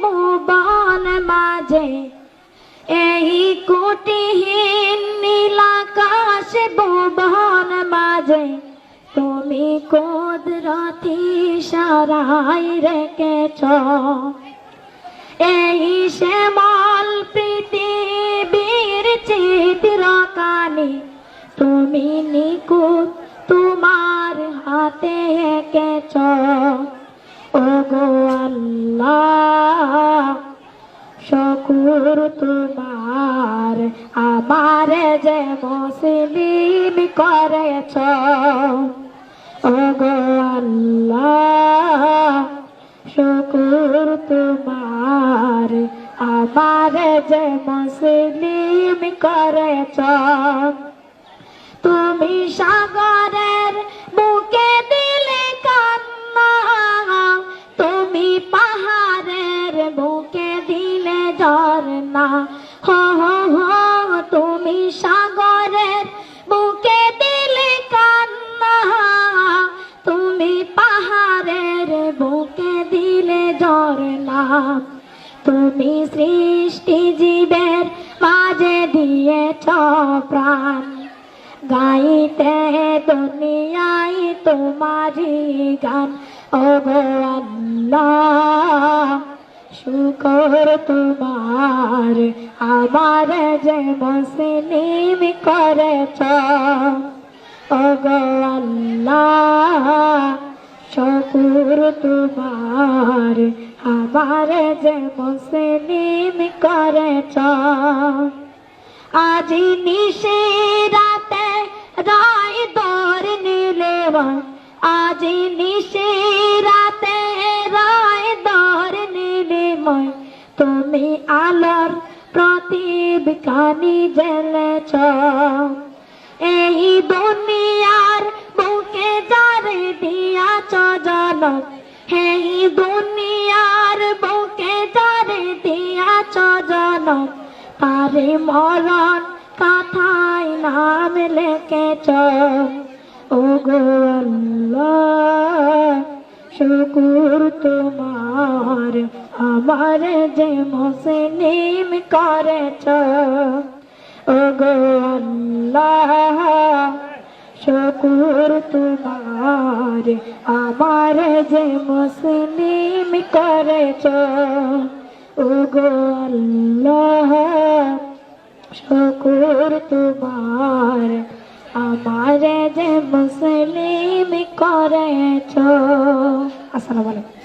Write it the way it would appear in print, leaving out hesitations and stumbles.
ভুবন মাঝে এই কোটিহীন নীলাকাশ ভুবন মাঝে তুমি কুদরতি ইশারায় রেখেছ এই শ্যামল পৃথিবীর চিত্রকানি তুমি নিখুঁত তোমার হাতে এঁকেছ ওগো আল্লাহ শুকর তোমার আমার যে মুসলিম করেছ ওগো আল্লাহ শুকর তোমার আমার যে মুসলিম করেছ তুমি সাগরের বুকে দিলে কান্না তুমি পাহাড়ের বুকে দিলে ঝরনা হো হো হো তুমি সাগরের বুকে দিলে কান্না তুমি পাহাড়ের বুকে দিলে ঝরনা তুমি সৃষ্টি জীবের মাঝে দিয়েছ প্রাণ গাইতে দুনিয়ায় তোমারি গান ওগো আল্লাহ শুকর তোমার আমার যে মুসলিম করেছ ওগো আল্লাহ শুকর তোমার আমার যে মুসলিম করেছ আজি নিশিরাতে রায় দর নিলে আজি নিশিরাতে রায় দর নিলে তুমি আলোর প্রদীপ কানি জ্বেলেছ এই দুনিয়ার বুকে যারে দিয়াছ জনম এই দুনিয়ার বুকে যারে দিয়াছ জনম তারে মরণ কথায় নাম লেখেছ ওগো আল্লাহ শুকর তোমার আমার যে মুসলিম করেছ ওগো আল্লাহ শুকর তোমার আমার যে মুসলিম করেছ ওগো আল্লাহ শুকর তোমার আমার যে মুসলিম করেছ। আসসালামু আলাইকুম।